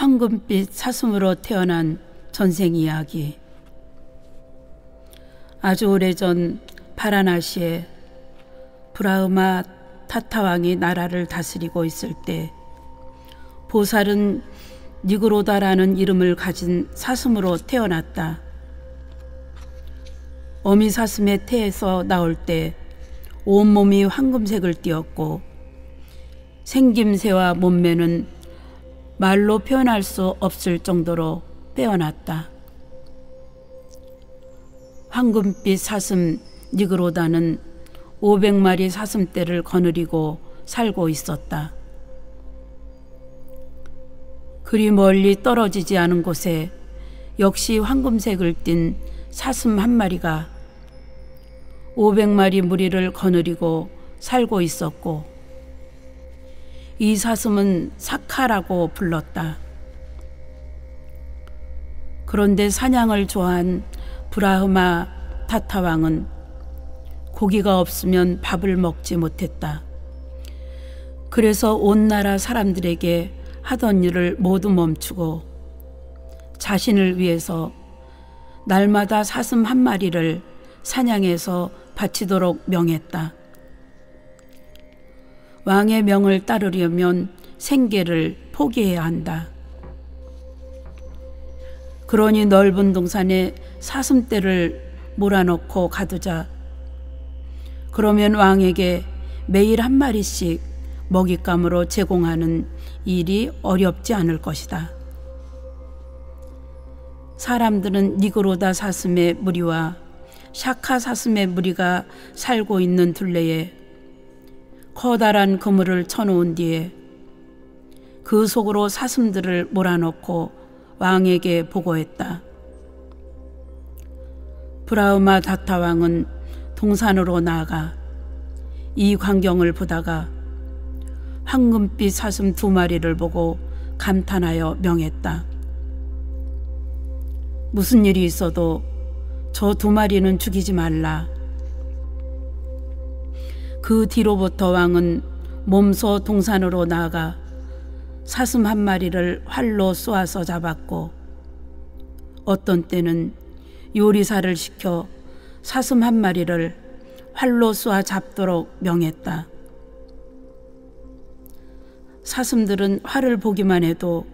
황금빛 사슴으로 태어난 전생 이야기. 아주 오래전 바라나시에 브라흐마 타타왕이 나라를 다스리고 있을 때 보살은 니그로다라는 이름을 가진 사슴으로 태어났다. 어미 사슴의 태에서 나올 때 온몸이 황금색을 띠었고 생김새와 몸매는 말로 표현할 수 없을 정도로 빼어났다. 황금빛 사슴 니그로다는 500마리 사슴떼를 거느리고 살고 있었다. 그리 멀리 떨어지지 않은 곳에 역시 황금색을 띤 사슴 한 마리가 500마리 무리를 거느리고 살고 있었고, 이 사슴은 사카라고 불렀다. 그런데 사냥을 좋아한 브라흐마 타타왕은 고기가 없으면 밥을 먹지 못했다. 그래서 온 나라 사람들에게 하던 일을 모두 멈추고 자신을 위해서 날마다 사슴 한 마리를 사냥해서 바치도록 명했다. 왕의 명을 따르려면 생계를 포기해야 한다. 그러니 넓은 동산에 사슴떼를 몰아넣고 가두자. 그러면 왕에게 매일 한 마리씩 먹잇감으로 제공하는 일이 어렵지 않을 것이다. 사람들은 니그로다 사슴의 무리와 샤카 사슴의 무리가 살고 있는 둘레에 커다란 그물을 쳐놓은 뒤에 그 속으로 사슴들을 몰아넣고 왕에게 보고했다. 브라흐마 다타 왕은 동산으로 나아가 이 광경을 보다가 황금빛 사슴 2마리를 보고 감탄하여 명했다. 무슨 일이 있어도 저 2마리는 죽이지 말라. 그 뒤로부터 왕은 몸소 동산으로 나아가 사슴 한 마리를 활로 쏘아서 잡았고, 어떤 때는 요리사를 시켜 사슴 한 마리를 활로 쏘아 잡도록 명했다. 사슴들은 활을 보기만 해도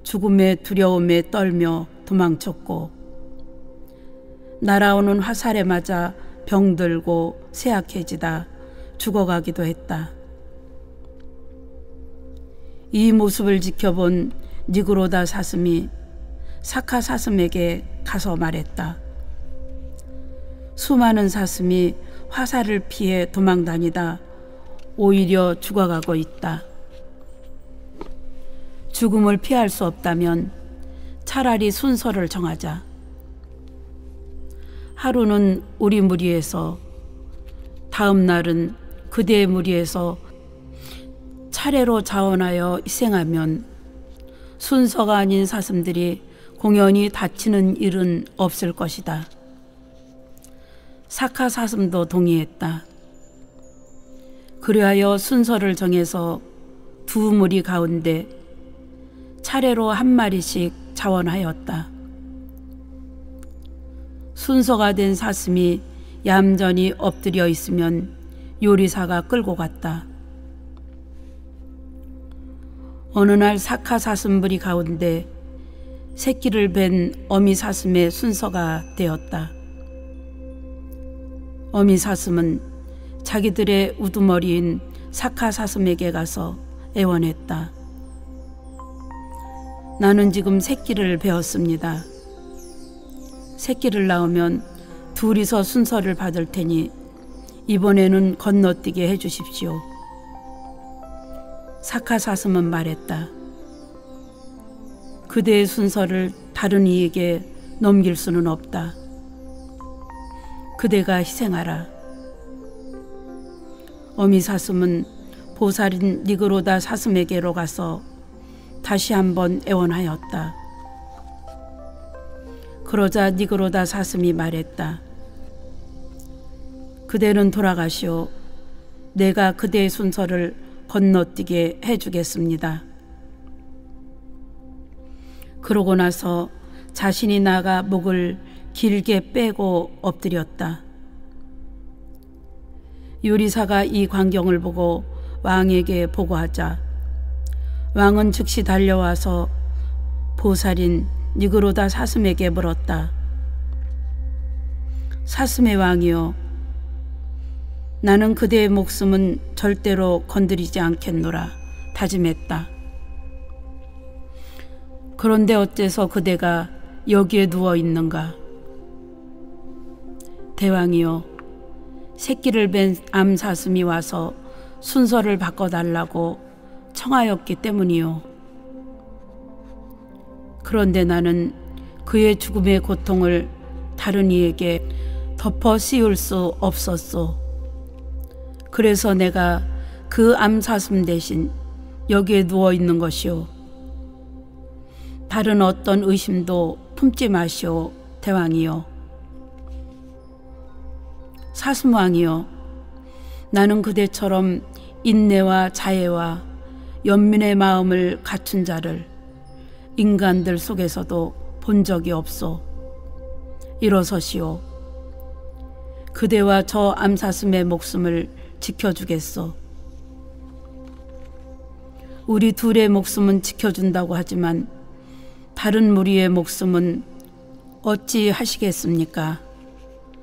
죽음의 두려움에 떨며 도망쳤고, 날아오는 화살에 맞아 병들고 쇠약해지다 죽어가기도 했다. 이 모습을 지켜본 니그로다 사슴이 사카 사슴에게 가서 말했다. 수많은 사슴이 화살을 피해 도망다니다 오히려 죽어가고 있다. 죽음을 피할 수 없다면 차라리 순서를 정하자. 하루는 우리 무리에서, 다음 날은 그대의 무리에서 차례로 자원하여 희생하면 순서가 아닌 사슴들이 공연히 다치는 일은 없을 것이다. 사카 사슴도 동의했다. 그리하여 순서를 정해서 2 무리 가운데 차례로 한 마리씩 자원하였다. 순서가 된 사슴이 얌전히 엎드려 있으면 요리사가 끌고 갔다. 어느 날 사카 사슴부리 가운데 새끼를 뵌 어미 사슴의 순서가 되었다. 어미 사슴은 자기들의 우두머리인 사카 사슴에게 가서 애원했다. 나는 지금 새끼를 베었습니다. 새끼를 낳으면 둘이서 순서를 받을 테니 이번에는 건너뛰게 해주십시오. 사카 사슴은 말했다. 그대의 순서를 다른 이에게 넘길 수는 없다. 그대가 희생하라. 어미 사슴은 보살인 니그로다 사슴에게로 가서 다시 한번 애원하였다. 그러자 니그로다 사슴이 말했다. 그대는 돌아가시오. 내가 그대의 순서를 건너뛰게 해주겠습니다. 그러고 나서 자신이 나가 목을 길게 빼고 엎드렸다. 요리사가 이 광경을 보고 왕에게 보고하자 왕은 즉시 달려와서 보살인 니그로다 사슴에게 물었다. 사슴의 왕이여, 나는 그대의 목숨은 절대로 건드리지 않겠노라 다짐했다. 그런데 어째서 그대가 여기에 누워 있는가? 대왕이여, 새끼를 뵌 암사슴이 와서 순서를 바꿔달라고 청하였기 때문이요. 그런데 나는 그의 죽음의 고통을 다른 이에게 덮어 씌울 수 없었소. 그래서 내가 그 암사슴 대신 여기에 누워 있는 것이오. 다른 어떤 의심도 품지 마시오, 대왕이여. 사슴왕이여, 나는 그대처럼 인내와 자애와 연민의 마음을 갖춘 자를 인간들 속에서도 본 적이 없소. 일어서시오. 그대와 저 암사슴의 목숨을 지켜주겠소. 우리 둘의 목숨은 지켜준다고 하지만 다른 무리의 목숨은 어찌 하시겠습니까?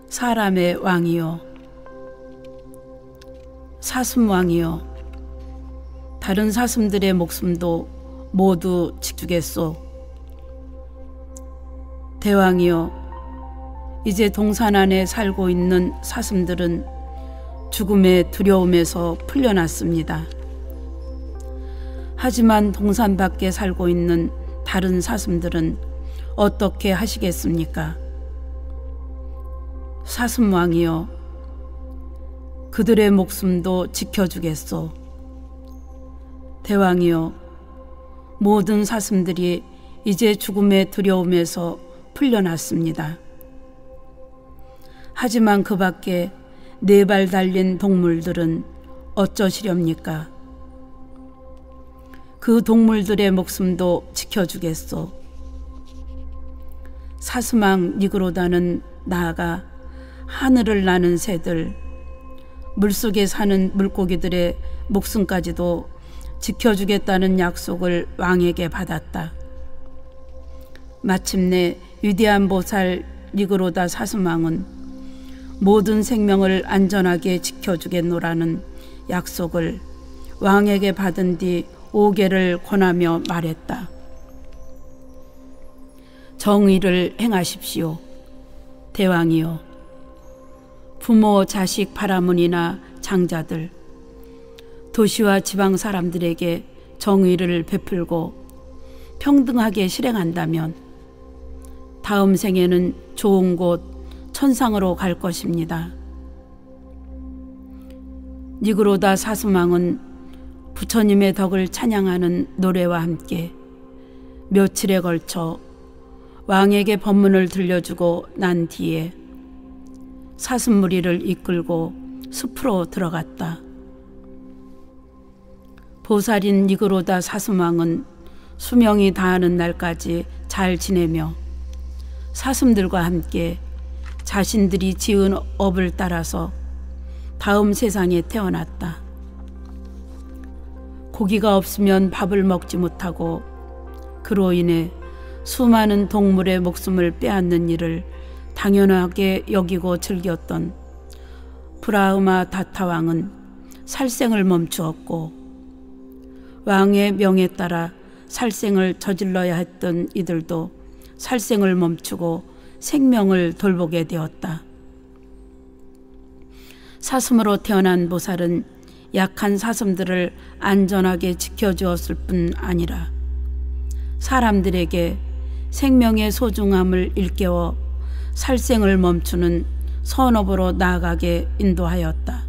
사람의 왕이요. 사슴왕이요, 다른 사슴들의 목숨도 모두 지키겠소. 대왕이여, 이제 동산 안에 살고 있는 사슴들은 죽음의 두려움에서 풀려났습니다. 하지만 동산 밖에 살고 있는 다른 사슴들은 어떻게 하시겠습니까? 사슴왕이여, 그들의 목숨도 지켜주겠소. 대왕이여, 모든 사슴들이 이제 죽음의 두려움에서 풀려났습니다. 하지만 그 밖에 4발 달린 동물들은 어쩌시렵니까? 그 동물들의 목숨도 지켜주겠소. 사슴왕 니그로다는 나아가 하늘을 나는 새들, 물속에 사는 물고기들의 목숨까지도 지켜주겠다는 약속을 왕에게 받았다. 마침내 위대한 보살 니그로다 사슴왕은 모든 생명을 안전하게 지켜주겠노라는 약속을 왕에게 받은 뒤 5개를 권하며 말했다. 정의를 행하십시오. 대왕이여, 부모, 자식, 바라문이나 장자들, 도시와 지방 사람들에게 정의를 베풀고 평등하게 실행한다면 다음 생에는 좋은 곳 천상으로 갈 것입니다. 니그로다 사슴왕은 부처님의 덕을 찬양하는 노래와 함께 며칠에 걸쳐 왕에게 법문을 들려주고 난 뒤에 사슴 무리를 이끌고 숲으로 들어갔다. 보살인 니그로다 사슴왕은 수명이 다하는 날까지 잘 지내며 사슴들과 함께 자신들이 지은 업을 따라서 다음 세상에 태어났다. 고기가 없으면 밥을 먹지 못하고 그로 인해 수많은 동물의 목숨을 빼앗는 일을 당연하게 여기고 즐겼던 브라흐마 다타 왕은 살생을 멈추었고, 왕의 명에 따라 살생을 저질러야 했던 이들도 살생을 멈추고 생명을 돌보게 되었다. 사슴으로 태어난 보살은 약한 사슴들을 안전하게 지켜주었을 뿐 아니라 사람들에게 생명의 소중함을 일깨워 살생을 멈추는 선업으로 나아가게 인도하였다.